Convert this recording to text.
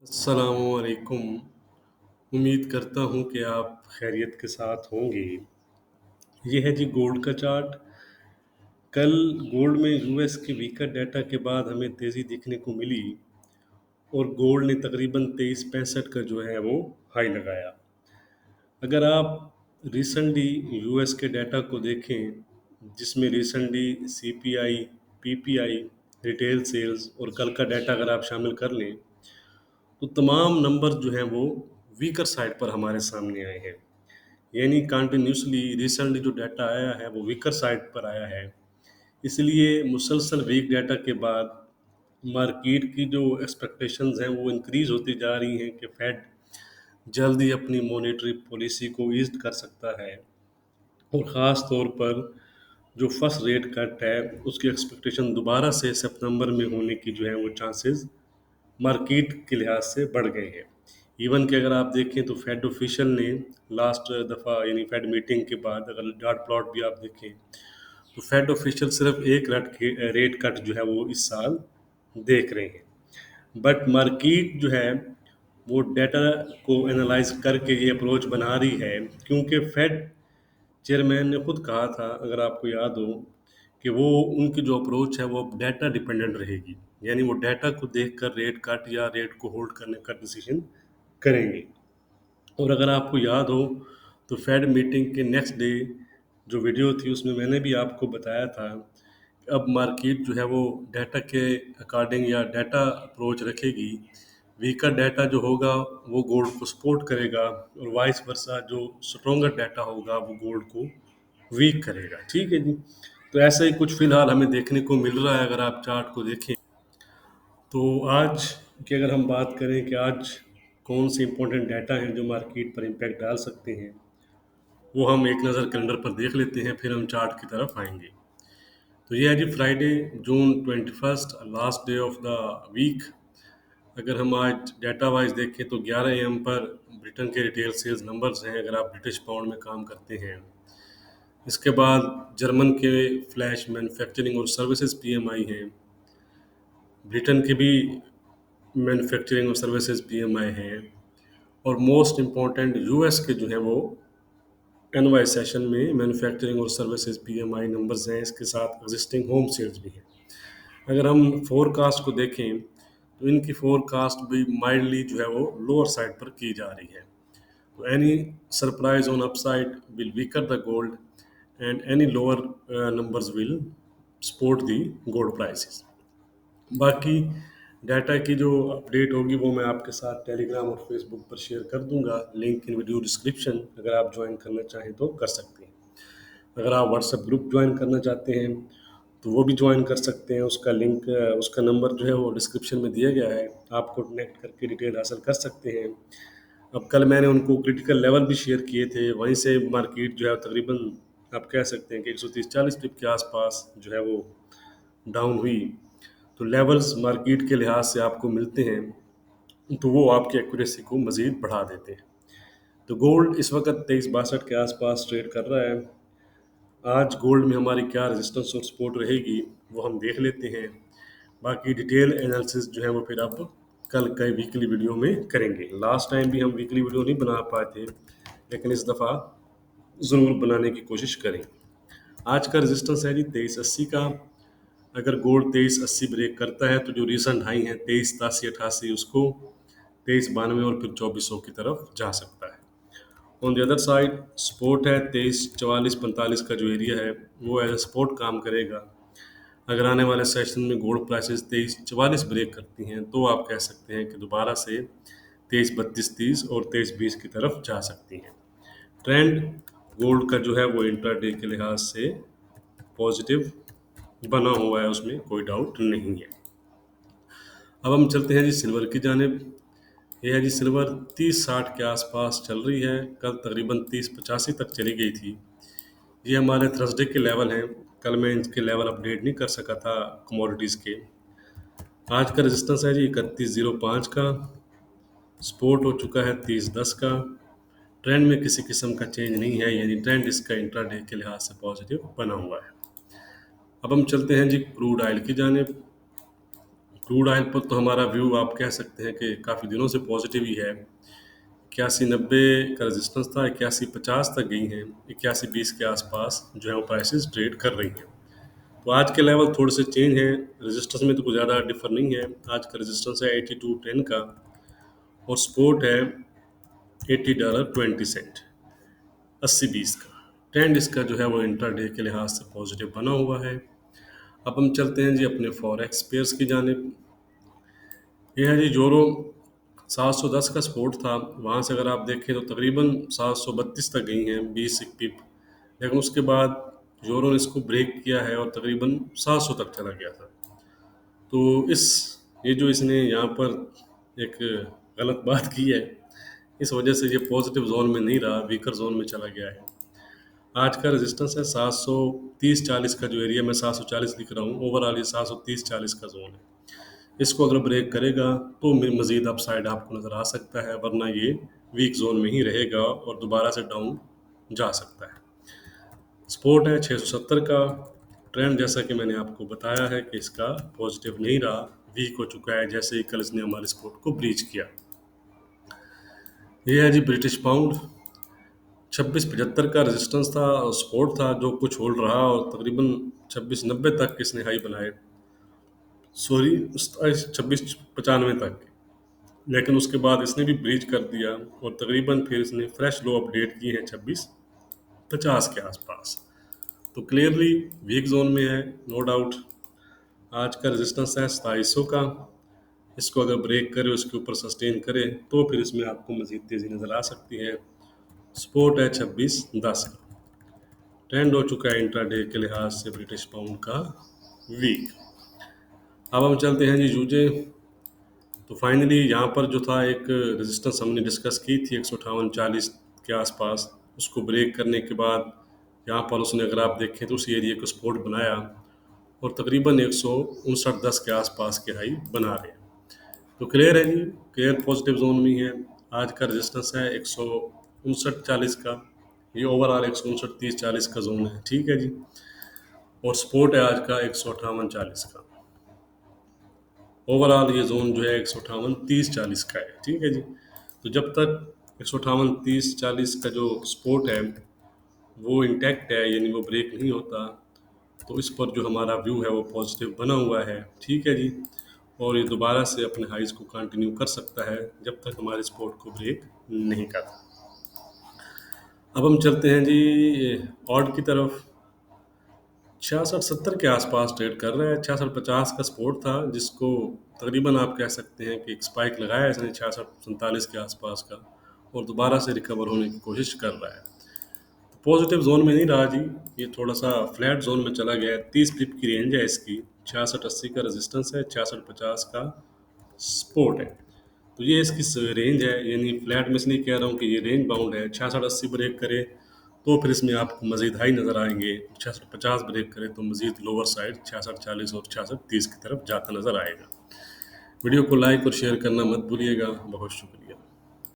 अस्सलामुअलैकुम। उम्मीद करता हूँ कि आप खैरियत के साथ होंगे। ये है जी गोल्ड का चार्ट। कल गोल्ड में यूएस के वीकर डाटा के बाद हमें तेज़ी दिखने को मिली और गोल्ड ने तकरीबन 2365 का जो है वो हाई लगाया। अगर आप रिसेंटली यूएस के डाटा को देखें, जिसमें recently CPI, PPI, retail sales और कल का डाटा अगर आप शामिल कर लें, तो तमाम नंबर जो हैं वो वीकर साइड पर हमारे सामने आए हैं। यानी कंटिन्यूसली रिसेंटली जो डाटा आया है वो वीकर साइड पर आया है। इसलिए मुसलसल वीक डाटा के बाद मार्केट की जो एक्सपेक्टेशंस हैं वो इंक्रीज होती जा रही हैं कि फेड जल्दी अपनी मॉनेटरी पॉलिसी को ईज कर सकता है, और ख़ास तौर पर जो फर्स्ट रेट कट है उसकी एक्सपेक्टेशन दोबारा से सितंबर में होने की जो है वो चांसेस मार्केट के लिहाज से बढ़ गए हैं। इवन कि अगर आप देखें तो फेड ऑफिशियल ने लास्ट दफ़ा यानी फेड मीटिंग के बाद अगर डार्ट प्लॉट भी आप देखें, तो फेड ऑफिशियल सिर्फ एक रेट कट जो है वो इस साल देख रहे हैं। बट मार्केट जो है वो डाटा को एनालाइज करके ये अप्रोच बना रही है, क्योंकि फेड चेयरमैन ने खुद कहा था, अगर आपको याद हो, कि वो उनकी जो अप्रोच है वो डाटा डिपेंडेंट रहेगी। यानी वो डाटा को देखकर रेट कट या रेट को होल्ड करने का डिसीजन करेंगे। और अगर आपको याद हो तो फेड मीटिंग के नेक्स्ट डे जो वीडियो थी उसमें मैंने भी आपको बताया था कि अब मार्केट जो है वो डाटा के अकॉर्डिंग या डाटा अप्रोच रखेगी। वीकर डाटा जो होगा वो गोल्ड को सपोर्ट करेगा, और वाइस वर्सा जो स्ट्रोंगर डाटा होगा वो गोल्ड को वीक करेगा। ठीक है जी। तो ऐसा ही कुछ फिलहाल हमें देखने को मिल रहा है अगर आप चार्ट को देखें। तो आज की अगर हम बात करें कि आज कौन से इंपॉर्टेंट डाटा हैं जो मार्केट पर इम्पैक्ट डाल सकते हैं, वो हम एक नज़र कैलेंडर पर देख लेते हैं, फिर हम चार्ट की तरफ आएंगे। तो ये है जी Friday, June 21, last day of the week. अगर हम आज डाटा वाइज देखें तो 11 AM पर ब्रिटेन के रिटेल सेल्स नंबर्स हैं, अगर आप ब्रिटिश पाउंड में काम करते हैं। इसके बाद जर्मन के फ्लैश मैन्युफैक्चरिंग और सर्विसेज पीएमआई हैं। ब्रिटेन के भी मैन्युफैक्चरिंग और सर्विसेज पीएमआई हैं। और मोस्ट इम्पॉर्टेंट यूएस के जो हैं वो एनवाई सेशन में मैन्युफैक्चरिंग और सर्विसेज पीएमआई नंबर्स हैं। इसके साथ एग्जिस्टिंग होम सेल्स भी हैं। अगर हम फोरकास्ट को देखें तो इनकी फोरकास्ट भी माइल्डली जो है वो लोअर साइड पर की जा रही है। तो any surprise on upside will weaker the gold, and any lower numbers will support the gold prices। बाकी डाटा की जो अपडेट होगी वो मैं आपके साथ टेलीग्राम और फेसबुक पर शेयर कर दूंगा। लिंक इन वीडियो डिस्क्रिप्शन, अगर आप ज्वाइन करना चाहें तो कर सकते हैं। अगर आप व्हाट्सएप ग्रुप ज्वाइन करना चाहते हैं तो वो भी ज्वाइन कर सकते हैं। उसका लिंक, उसका नंबर जो है वो डिस्क्रिप्शन में दिया गया है, आपको कनेक्ट करके डिटेल हासिल कर सकते हैं। अब कल मैंने उनको क्रिटिकल लेवल भी शेयर किए थे, वहीं से मार्केट जो है तकरीबन आप कह सकते हैं कि 130-40 पिप के आसपास जो है वो डाउन हुई। तो लेवल्स मार्केट के लिहाज से आपको मिलते हैं, तो वो आपकी एक्यूरेसी को मज़ीद बढ़ा देते हैं। तो गोल्ड इस वक्त 2362 के आसपास ट्रेड कर रहा है। आज गोल्ड में हमारी क्या रेजिस्टेंस और सपोर्ट रहेगी वो हम देख लेते हैं। बाकी डिटेल एनालिसिस जो है वो फिर आप कल के वीकली वीडियो में करेंगे। लास्ट टाइम भी हम वीकली वीडियो नहीं बना पाए थे, लेकिन इस दफ़ा ज़रूर बनाने की कोशिश करें। आज का रेजिस्टेंस है जी 2380 का। अगर गोल्ड 2380 ब्रेक करता है तो जो रिसेंट हाई है 2387-88, उसको 2392 और फिर 2400 की तरफ जा सकता है। On the other side support है 2344-45 का जो एरिया है वो एज ए सपोर्ट काम करेगा। अगर आने वाले सेशन में गोल्ड प्राइसेस 2344 ब्रेक करती हैं तो आप कह सकते हैं कि दोबारा से 2332-30 और 2320 की तरफ जा सकती हैं। ट्रेंड गोल्ड का जो है वो इंट्राडे के लिहाज से पॉजिटिव बना हुआ है, उसमें कोई डाउट नहीं है। अब हम चलते हैं जी सिल्वर की जानिब। ये है जी सिल्वर 30-60 के आसपास चल रही है, कल तकरीबन 30-85 तक चली गई थी। ये हमारे थर्सडे के लेवल हैं। कल मैं इनके लेवल अपडेट नहीं कर सका था कमोडिटीज़ के। आज का रेजिस्टेंस है जी 3105 का, सपोर्ट हो चुका है 3010 का। ट्रेंड में किसी किस्म का चेंज नहीं है, यानी ट्रेंड इसका इंट्राडे के लिहाज से पॉजिटिव बना हुआ है। अब हम चलते हैं जी क्रूड ऑयल की जानिब। क्रूड ऑयल पर तो हमारा व्यू आप कह सकते हैं कि काफ़ी दिनों से पॉजिटिव ही है। 81-90 का रेजिस्टेंस था, 81-50 तक गई हैं, 81-20 के आसपास जो है वो प्राइसेस ट्रेड कर रही हैं। तो आज के लेवल थोड़े से चेंज हैं, रेजिस्टेंस में तो कुछ ज़्यादा डिफर नहीं है। आज का रेजिस्टेंस है 82.10 का और सपोर्ट है $80.20, 80-20 का। ट्रेंड इसका जो है वो इंट्राडे के लिहाज से पॉजिटिव बना हुआ है। अब हम चलते हैं जी अपने फॉरेक्स पेयर्स की जानिब। ये है जी यूरो, 710 का सपोर्ट था, वहाँ से अगर आप देखें तो तकरीबन 732 तक गई हैं 20 पिप, लेकिन उसके बाद यूरो ने इसको ब्रेक किया है और तकरीबन 700 तक चला गया था। तो ये जो इसने यहाँ पर एक गलत बात की है, इस वजह से ये पॉजिटिव जोन में नहीं रहा, वीकर जोन में चला गया है। आज का रेजिस्टेंस है 730-40 का, जो एरिया में 740 लिख रहा हूँ, ओवरऑल ये 730-40 का जोन है। इसको अगर ब्रेक करेगा तो मज़ीद अपसाइड आपको नज़र आ सकता है, वरना ये वीक जोन में ही रहेगा और दोबारा से डाउन जा सकता है। सपोर्ट है 670 का। ट्रेंड जैसा कि मैंने आपको बताया है कि इसका पॉजिटिव नहीं रहा, वीक हो चुका है जैसे ही कल इसने हमारे सपोर्ट को ब्रीच किया। ये है जी ब्रिटिश पाउंड, 2675 का रेजिस्टेंस था और सपोर्ट था जो कुछ होल्ड रहा और तकरीबन 2690 तक इसने हाई बनाए, सॉरी 2695 तक। लेकिन उसके बाद इसने भी ब्रीच कर दिया और तकरीबन फिर इसने फ्रेश लो अपडेट किए हैं 2650 के आसपास। तो क्लियरली वीक जोन में है, नो डाउट। आज का रेजिस्टेंस है 2700 का, इसको अगर ब्रेक करे, उसके ऊपर सस्टेन करे तो फिर इसमें आपको मज़ीद तेज़ी नज़र आ सकती है। सपोर्ट है 2610 का। ट्रेंड हो चुका है इंट्राडे के लिहाज से ब्रिटिश पाउंड का वीक। अब हम चलते हैं जी यूजे। तो फाइनली यहाँ पर जो था एक रेजिस्टेंस हमने डिस्कस की थी 158-40 के आसपास, उसको ब्रेक करने के बाद यहाँ पर उसने, अगर आप देखें तो उस एरिया को सपोर्ट बनाया और तकरीबन 159-10 के आसपास के हाई बना रहे हैं। तो क्लियर है जी, क्लियर पॉजिटिव जोन में है। आज का रेजिस्टेंस है 159-40 का, ये ओवरऑल 159-30-40 का जोन है, ठीक है जी। और सपोर्ट है आज का 158-40 का। ओवरऑल ये जोन जो है 158-30-40 का है, ठीक है जी। तो जब तक 158-30-40 का जो सपोर्ट है वो इंटैक्ट है, यानी वो ब्रेक नहीं होता, तो इस पर जो हमारा व्यू है वो पॉजिटिव बना हुआ है, ठीक है जी। और ये दोबारा से अपने हाइज को कंटिन्यू कर सकता है जब तक हमारे सपोर्ट को ब्रेक नहीं करता। अब हम चलते हैं जी ऑड की तरफ। 66-70 के आसपास ट्रेड कर रहा है। 66-50 का सपोर्ट था जिसको तकरीबन आप कह सकते हैं कि एक स्पाइक लगाया इसने 66-47 के आसपास का और दोबारा से रिकवर होने की कोशिश कर रहा है। तो पॉजिटिव जोन में नहीं रहा जी, ये थोड़ा सा फ्लैट जोन में चला गया है। 30 पिप की रेंज है इसकी, 66-80 का रेजिस्टेंस है, 66-50 का सपोर्ट है। तो ये इसकी रेंज है, यानी फ्लैट में इसलिए कह रहा हूँ कि ये रेंज बाउंड है। 66-80 ब्रेक करे तो फिर इसमें आपको मज़ीद हाई नज़र आएंगे, 66-50 ब्रेक करे तो मज़ीद लोअर साइड 66-40 और 66-30 की तरफ जाता नज़र आएगा। वीडियो को लाइक और शेयर करना मत भूलिएगा। बहुत शुक्रिया।